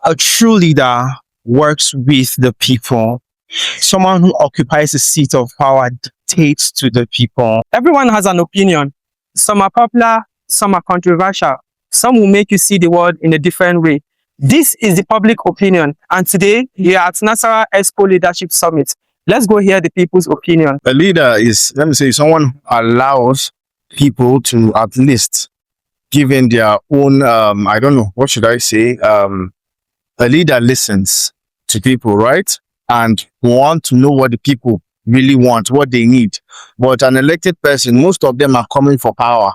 A true leader works with the people. Someone who occupies a seat of power dictates to the people. Everyone has an opinion. Some are popular, some are controversial. Some will make you see the world in a different way. This is the public opinion. And today, we are at Nasarawa Expo Leadership Summit. Let's go hear the people's opinion. A leader is, let me say, someone who allows people to at least give in their own, I don't know, what should I say? A leader listens to people, right? And want to know what the people really want, what they need. But an elected person, most of them are coming for power.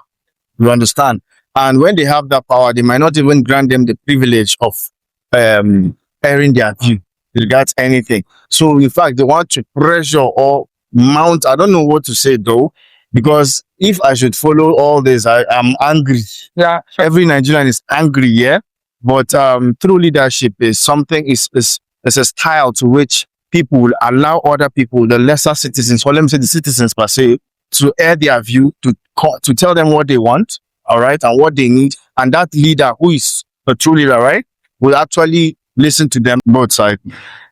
You understand? And when they have that power, they might not even grant them the privilege of airing their view regards anything. So in fact, they want to pressure or mount, I don't know what to say though, because if I should follow all this, I am angry. Yeah, sure. Every Nigerian is angry, yeah. But true leadership is something, is a style to which people will allow other people, the lesser citizens, or let me say the citizens per se, to air their view, to tell them what they want, all right, and what they need. And that leader, who is a true leader, right, will actually listen to them, both sides.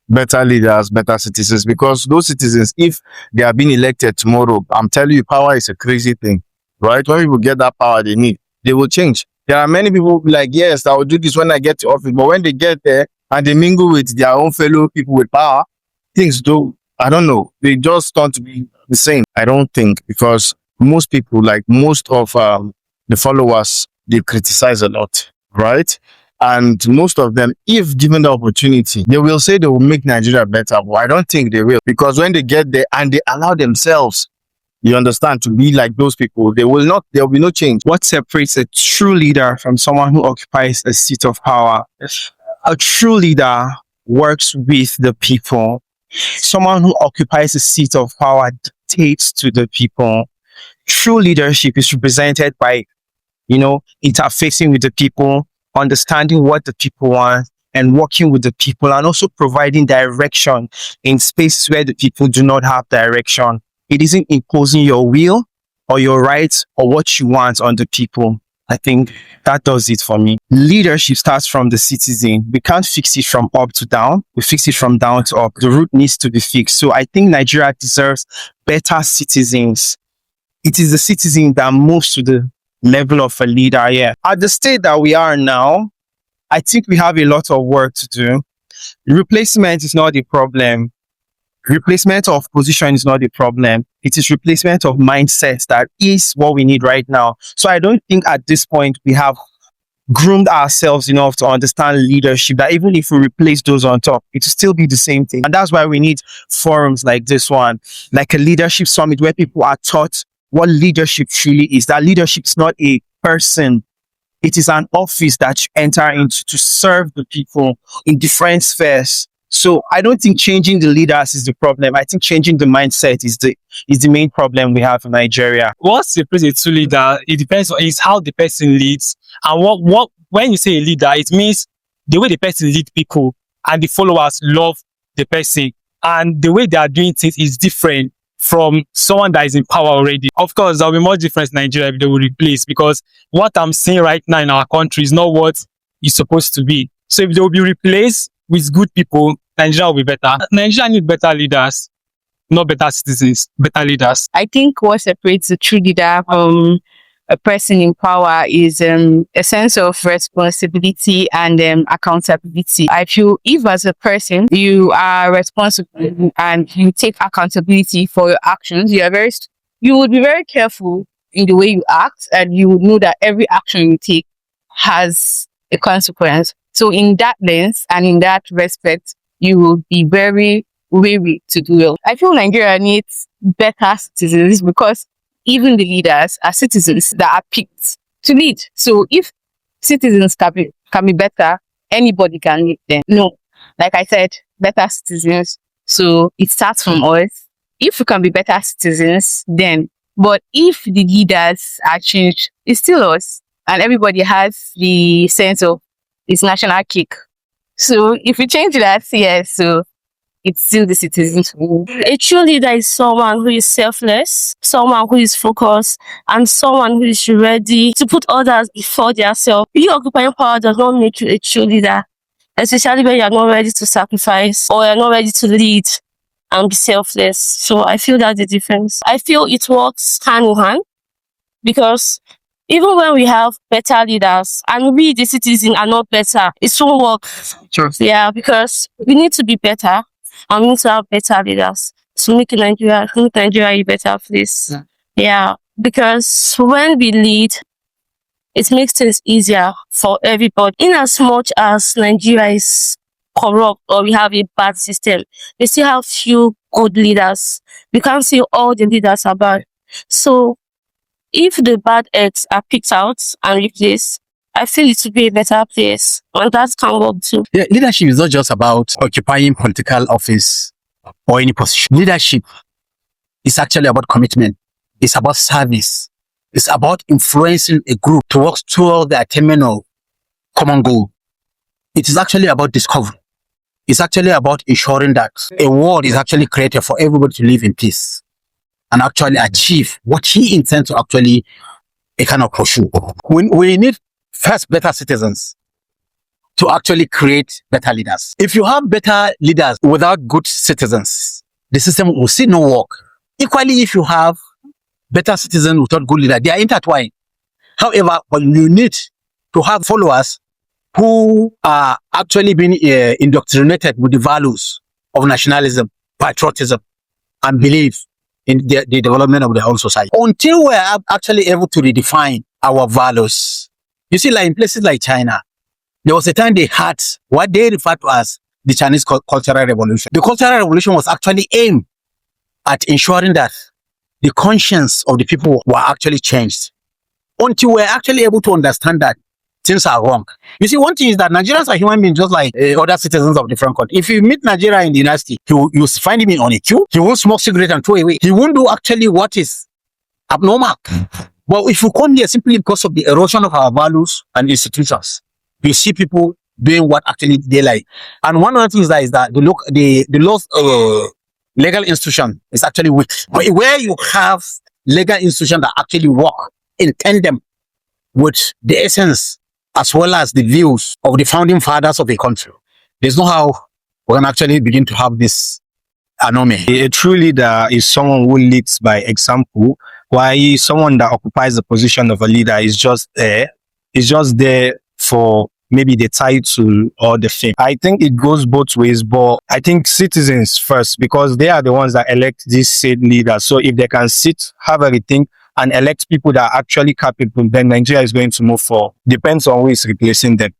Better leaders, better citizens, because those citizens, if they are being elected tomorrow, I'm telling you, power is a crazy thing, right? When people get that power they need, they will change. There are many people like, yes, I will do this when I get to office, but when they get there and they mingle with their own fellow people with power, things do, I don't know, they just turn to be the same. I don't think, because most people, like most of the followers, they criticize a lot, right? And most of them, if given the opportunity, they will say they will make Nigeria better, but I don't think they will, because when they get there and they allow themselves, you understand, to be like those people, there will be no change. What separates a true leader from someone who occupies a seat of power? A true leader works with the people. Someone who occupies a seat of power dictates to the people. True leadership is represented by, interfacing with the people, understanding what the people want, and working with the people, and also providing direction in spaces where the people do not have direction. It isn't imposing your will or your rights or what you want on the people. I think that does it for me. Leadership starts from the citizen. We can't fix it from up to down. We fix it from down to up. The root needs to be fixed. So I think Nigeria deserves better citizens. It is the citizen that moves to the level of a leader. Yeah. At the state that we are now, I think we have a lot of work to do. Replacement is not the problem. Replacement of position is not the problem. It is replacement of mindset that is what we need right now. So I don't think at this point we have groomed ourselves enough to understand leadership, that even if we replace those on top, it will still be the same thing. And that's why we need forums like this one, like a leadership summit, where people are taught what leadership truly is. That leadership is not a person. It is an office that you enter into to serve the people in different spheres. So I don't think changing the leaders is the problem. I think changing the mindset is the main problem we have in Nigeria. What separates a true leader, it depends on is how the person leads. And what when you say a leader, it means the way the person leads people and the followers love the person. And the way they are doing things is different from someone that is in power already. Of course, there will be more difference in Nigeria if they will replace, because what I'm seeing right now in our country is not what it's supposed to be. So if they will be replaced with good people, Nigeria will be better. Nigeria needs better leaders, not better citizens, better leaders. I think what separates a true leader from a person in power is a sense of responsibility and accountability. I feel if as a person you are responsible and you take accountability for your actions, you would be very careful in the way you act, and you would know that every action you take has a consequence. So in that lens and in that respect, you will be very wary to do well. I feel Nigeria needs better citizens, because even the leaders are citizens that are picked to lead. So if citizens can be better, anybody can lead them. No, like I said, better citizens. So it starts from us. If we can be better citizens, then. But if the leaders are changed, it's still us. And everybody has the sense of it's national cake. So if we change that, yes, so it's still the citizens. A true leader is someone who is selfless, someone who is focused, and someone who is ready to put others before themselves. You occupying power does not make you a true leader. especially when you're not ready to sacrifice or you're not ready to lead and be selfless. So I feel that's the difference. I feel it works hand in hand because even when we have better leaders and we, the citizens, are not better, it won't work. Sure. Yeah, because we need to be better and we need to have better leaders to make Nigeria a better place. Yeah, because when we lead, it makes things easier for everybody. In as much as Nigeria is corrupt or we have a bad system, we still have few good leaders. We can't say all the leaders are bad. So if the bad eggs are picked out and replaced, I feel it would be a better place. And that can work too. Yeah, leadership is not just about occupying political office or any position. Leadership is actually about commitment. It's about service. It's about influencing a group to work toward the attainment of common goal. It is actually about discovery. It's actually about ensuring that a world is actually created for everybody to live in peace and actually achieve what he intends to actually kind of pursue. We need first better citizens to actually create better leaders. If you have better leaders without good citizens, the system will see no work. Equally, if you have better citizens without good leaders, they are intertwined. However, but you need to have followers who are actually being indoctrinated with the values of nationalism, patriotism, and belief in the development of the whole society. Until we are actually able to redefine our values, you see, like in places like China, there was a time they had what they refer to as the Chinese Cultural Revolution. The Cultural Revolution was actually aimed at ensuring that the conscience of the people were actually changed. Until we're actually able to understand that things are wrong. You see, one thing is that Nigerians are human beings just like other citizens of different countries. If you meet Nigeria in the university, you find him on a queue. He won't smoke cigarette and throw away. He won't do actually what is abnormal. But if you come here simply because of the erosion of our values and institutions, you see people doing what actually they like. And one of the things is that the legal institution is actually weak. But where you have legal institutions that actually work in tandem with the essence as well as the views of the founding fathers of a country, there's no how we can actually begin to have this anomaly. A true leader is someone who leads by example, while someone that occupies the position of a leader is just there for maybe the title or the fame. I think it goes both ways, but I think citizens first, because they are the ones that elect these said leaders. So if they can sit, have a rethink, and elect people that are actually capable, then Nigeria is going to move forward. Depends on who is replacing them.